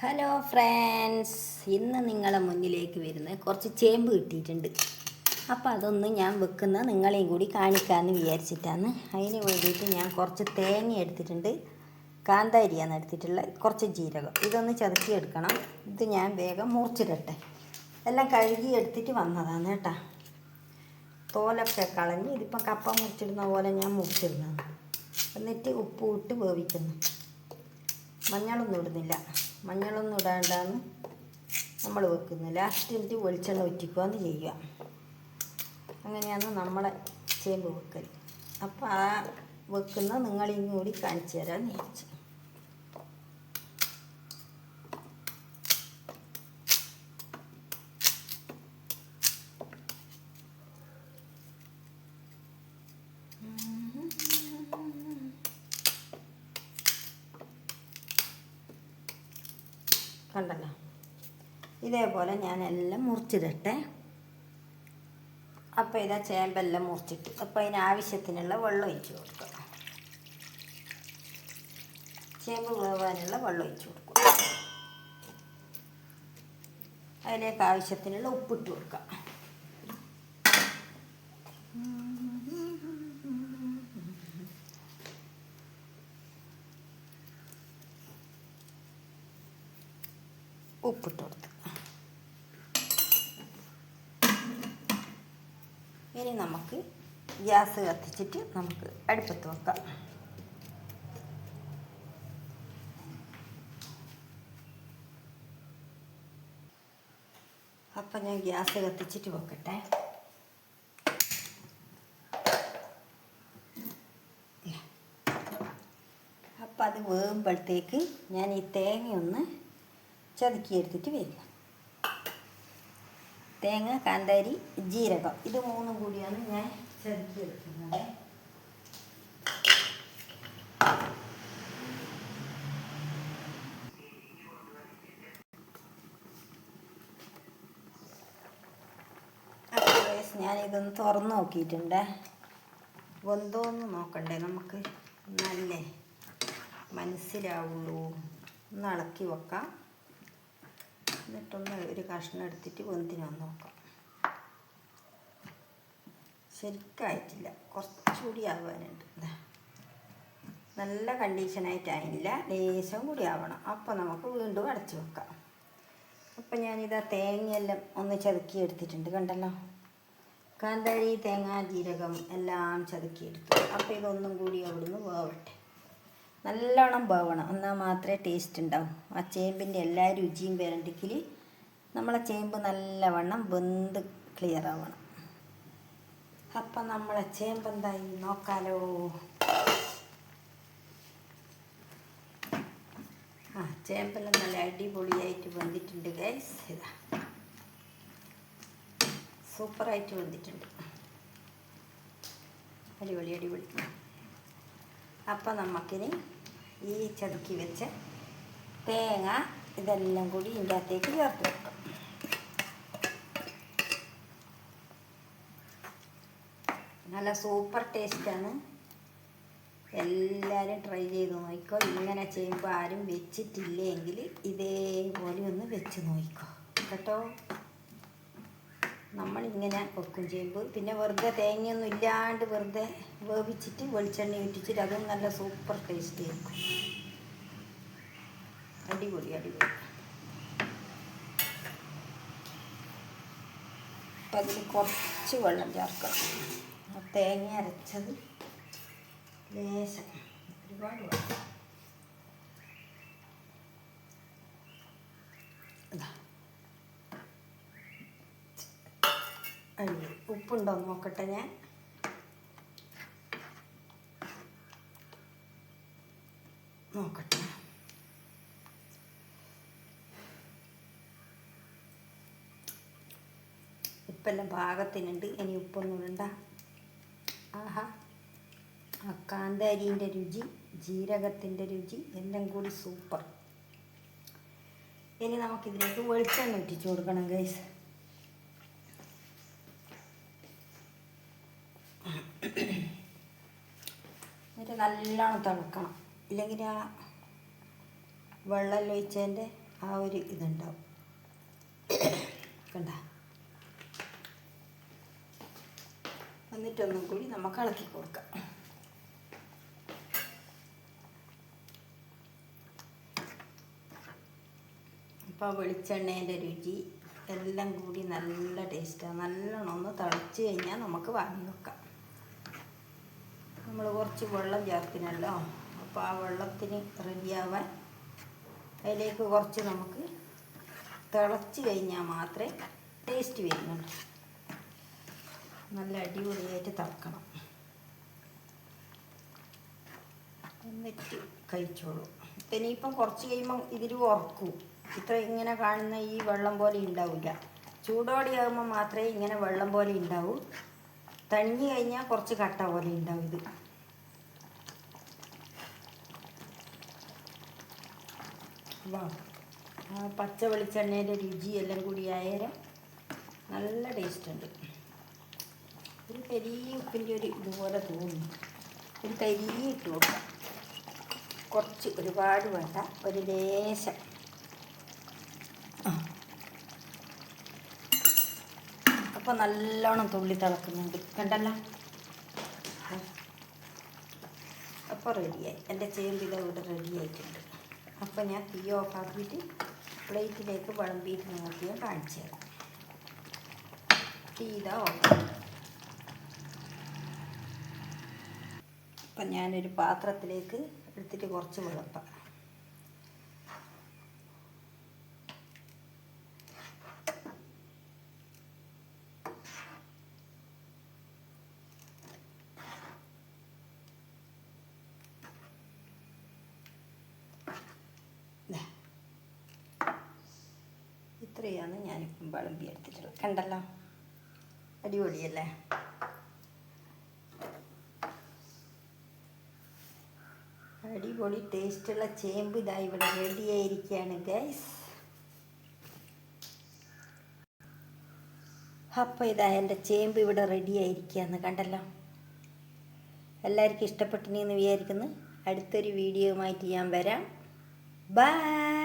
Hello friends, ഇന്ന് നിങ്ങളെ മുന്നിലേക്ക് വരുന്ന കുറച്ച് ചേമ്പ് കിട്ടിയിട്ടുണ്ട്. അപ്പോൾ അതൊന്ന് ഞാൻ വെക്കുന്ന നിങ്ങളെയും കൂടി കാണിക്കാമെന്ന് വിചാരിച്ചിട്ടാണ്. അതിന് വേണ്ടിയിട്ട് ഞാൻ കുറച്ച് തേങ്ങ എടുത്തിട്ടുണ്ട്, കാന്താരിയാണ് എടുത്തിട്ടുള്ളത്, കുറച്ച് ജീരകം. ഇതൊന്ന് ചതക്കി എടുക്കണം. ഇത് ഞാൻ വേഗം മുറിച്ചിടട്ടെ. എല്ലാം കഴുകി എടുത്തിട്ട് വന്നതാണ് കേട്ടോ. തോലൊക്കെ കളഞ്ഞ് ഇതിപ്പോൾ കപ്പ മുറിച്ചിടുന്ന പോലെ ഞാൻ മുറിച്ചിടുന്നതാണ്. എന്നിട്ട് ഉപ്പ് ഇട്ട് വേവിക്കുന്നു. മഞ്ഞളൊന്നും ഇടുന്നില്ല. മഞ്ഞളൊന്നും ഇടാണ്ടാണ് നമ്മൾ വെക്കുന്നത്. ലാസ്റ്റ് എന്നിട്ട് വെളിച്ചെണ്ണ ഒറ്റിക്കുകയെന്ന് ചെയ്യുക. അങ്ങനെയാണ് നമ്മളെ ചേമ്പ് വെക്കൽ. അപ്പോൾ ആ വെക്കുന്ന നിങ്ങളെയും കൂടി കാണിച്ചു തരാമെന്ന് വിചാരിച്ചു. കണ്ടല്ലോ, ഇതേപോലെ ഞാനെല്ലാം മുറിച്ചിടട്ടെ. അപ്പോൾ ഇതാ ചേമ്പെല്ലാം മുറിച്ചിട്ട്, അപ്പോൾ അതിനാവശ്യത്തിനുള്ള വെള്ളം ഒഴിച്ച് കൊടുക്കുക. ചേമ്പ് വേവാനുള്ള വെള്ളം ഒഴിച്ച് കൊടുക്കുക. അതിലേക്ക് ആവശ്യത്തിനുള്ള ഉപ്പിട്ട് കൊടുക്കുക. ഉപ്പിട്ട് കൊടുത്ത് ഇനി നമുക്ക് ഗ്യാസ് കത്തിച്ചിട്ട് നമുക്ക് അടുപ്പത്ത് വെക്കാം. അപ്പം ഞാൻ ഗ്യാസ് കത്തിച്ചിട്ട് വെക്കട്ടെ. അപ്പം അത് വേകുമ്പോഴത്തേക്ക് ഞാൻ ഈ തേങ്ങയൊന്ന് ചതുക്കിയെടുത്തിട്ട് വരിക. തേങ്ങ, കാന്താരി, ജീരകം, ഇത് മൂന്നും കൂടിയാണ് ഞാൻ ചതുക്കിയെടുക്കുന്നത്. അപ്പോൾ ഞാനിതൊന്ന് തുറന്ന് നോക്കിയിട്ടുണ്ട്. വെന്തോന്ന് നോക്കണ്ടേ നമുക്ക്, നല്ല മനസ്സിലാവുള്ളൂ. ഒന്ന് ഇളക്കി വെക്കാം. എന്നിട്ടൊന്ന് ഒരു കഷ്ണം എടുത്തിട്ട് വെന്തിനൊന്ന് നോക്കാം. ശരിക്കായിട്ടില്ല, കുറച്ചുകൂടി ആവാനുണ്ട്. നല്ല കണ്ടീഷനായിട്ടായില്ല, ലേശം കൂടി ആവണം. അപ്പോൾ നമുക്ക് വീണ്ടും അടച്ചു വെക്കാം. അപ്പം ഞാനിതാ തേങ്ങയെല്ലാം ഒന്ന് ചതുക്കി എടുത്തിട്ടുണ്ട്. കണ്ടല്ലോ, കാന്താരി, തേങ്ങ, ജീരകം എല്ലാം ചതുക്കിയെടുത്തു. അപ്പോൾ ഇതൊന്നും കൂടി അവിടുന്ന് വേവട്ടെ. നല്ലോണം വേവണം, എന്നാൽ മാത്രമേ ടേസ്റ്റ് ഉണ്ടാവും. ആ ചേമ്പിൻ്റെ എല്ലാ രുചിയും വരണ്ടെങ്കിൽ നമ്മളെ ചേമ്പ് നല്ലവണ്ണം വെന്ത് ക്ലിയർ ആവണം. അപ്പം നമ്മളെ ചേമ്പ് എന്തായി നോക്കാലോ. ചേമ്പെല്ലാം നല്ല അടിപൊളിയായിട്ട് വെന്തിട്ടുണ്ട് ഗൈസ്. ഇതാ സൂപ്പറായിട്ട് വെന്തിട്ടുണ്ട്. അടിപൊളി അടിപൊളി. അപ്പം നമുക്കിനി ഈ ചതുക്കി വെച്ച തേങ്ങ ഇതെല്ലാം കൂടി ഇതിൻ്റെ അകത്തേക്ക് ചേർത്ത് വെക്കാം. നല്ല സൂപ്പർ ടേസ്റ്റാണ്. എല്ലാവരും ട്രൈ ചെയ്ത് നോക്കിക്കോ. ഇങ്ങനെ ചെയ്യുമ്പോൾ ആരും വെച്ചിട്ടില്ലെങ്കിൽ ഇതേപോലെ ഒന്ന് വെച്ച് നോക്കിക്കോ കേട്ടോ. നമ്മളിങ്ങനെ വെക്കും ചേമ്പ്. പിന്നെ വെറുതെ തേങ്ങയൊന്നും ഇല്ലാണ്ട് വെറുതെ വേവിച്ചിട്ട് വെളിച്ചെണ്ണ ഇട്ടിച്ചിട്ട് അതും നല്ല സൂപ്പർ ടേസ്റ്റ് ആയിരിക്കും. അടിപൊളി അടിപൊളി. അപ്പം അതിൽ കുറച്ച് വെള്ളം ചേർക്കണം. തേങ്ങ അരച്ചത് ലേശം, ഒരുപാട് വെള്ളം. അടിപൊളി. ഉപ്പുണ്ടോ നോക്കട്ടെ ഞാൻ. നോക്കട്ടെ. ഉപ്പെല്ലാം പാകത്തിനുണ്ട്. ഇനി ഉപ്പൊന്നും ഇടണ്ട. ആഹാ, ആ കാന്താരീൻ്റെ രുചി, ജീരകത്തിൻ്റെ രുചി എല്ലാം കൂടി സൂപ്പർ. ഇനി നമുക്കിതിലേക്ക് വെളിച്ചെണ്ണ ഇട്ടിച്ച് കൊടുക്കണം ഗൈസ്. എന്നിട്ട് നല്ലോണം തിളക്കണം. ഇല്ലെങ്കിൽ ആ വെള്ളം ഒഴിച്ചതിൻ്റെ ആ ഒരു ഇതുണ്ടാവും. കണ്ട, എന്നിട്ടൊന്നും കൂടി നമുക്ക് ഇളക്കി കൊടുക്കാം. അപ്പോൾ വെളിച്ചെണ്ണേൻ്റെ രുചി എല്ലാം കൂടി നല്ല ടേസ്റ്റാണ്. നല്ലോണം ഒന്ന് തിളച്ച് കഴിഞ്ഞാൽ നമുക്ക് വാങ്ങി വെക്കാം. നമ്മൾ കുറച്ച് വെള്ളം ചേർത്തിനല്ലോ, അപ്പോൾ ആ വെള്ളത്തിന് റെഡിയാവാൻ അതിലേക്ക് കുറച്ച് നമുക്ക് തിളച്ച് കഴിഞ്ഞാൽ മാത്രമേ ടേസ്റ്റ് വരുന്നുള്ളൂ. നല്ല അടിപൊളിയായിട്ട് തിളക്കണം, എന്നിട്ട് കഴിച്ചോളൂ. ഇനിയിപ്പം കുറച്ച് കഴിയുമ്പം ഇതിൽ ഉറക്കും. ഇത്ര ഇങ്ങനെ കാണുന്ന ഈ വെള്ളം പോലെ ഉണ്ടാവില്ല. ചൂടോടെയാകുമ്പോൾ മാത്രമേ ഇങ്ങനെ വെള്ളം പോലെ ഉണ്ടാവൂ. തണിഞ്ഞു കഴിഞ്ഞാൽ കുറച്ച് കട്ട പോലെ ഉണ്ടാവും ഇത്. ആ പച്ച വെളിച്ചെണ്ണയുടെ രുചി എല്ലാം കൂടി ആയാലും നല്ല ടേസ്റ്റ് ഉണ്ട്. ഒരു കരിയ ഉപ്പിൻ്റെ ഒരു ഇതുപോലെ തോന്നുന്നു. ഒരു കരിയ ഇട്ട് കൊടുക്കാം, കുറച്ച്, ഒരുപാട് വേണ്ട, ഒരു ലേശം. അപ്പോൾ നല്ലോണം തുള്ളി തിളക്കുന്നുണ്ട്, കണ്ടല്ലോ. അപ്പോൾ റെഡിയായി, എൻ്റെ ചേമ്പ് ഇവിടെ റെഡി ആയിട്ടുണ്ട്. അപ്പോൾ ഞാൻ തീ ഓഫാക്കിയിട്ട് പ്ലേറ്റിലേക്ക് വിളമ്പിയിട്ട് നിങ്ങൾക്ക് ഞാൻ കാണിച്ചു തരാം. തീ ഇതാ ഓഫ്. അപ്പം ഞാനൊരു പാത്രത്തിലേക്ക് എടുത്തിട്ട് കുറച്ച് വിളപ്പാം. ഇത്രയാണ് ഞാനിപ്പം വിളമ്പി എടുത്തിട്ടുള്ളത്, കണ്ടല്ലോ. അടിപൊളിയല്ലേ? അടിപൊളി ടേസ്റ്റുള്ള ചേമ്പ് ഇതാ ഇവിടെ റെഡി ആയിരിക്കുകയാണ് ഗൈസ്. അപ്പോൾ ഇതാ എൻ്റെ ചേമ്പ് ഇവിടെ റെഡി ആയിരിക്കുകയാണ്, കണ്ടല്ലോ. എല്ലാവർക്കും ഇഷ്ടപ്പെട്ടിനെന്ന് വിചാരിക്കുന്നു. അടുത്തൊരു വീഡിയോയുമായിട്ട് ഞാൻ വരാം. ബൈ.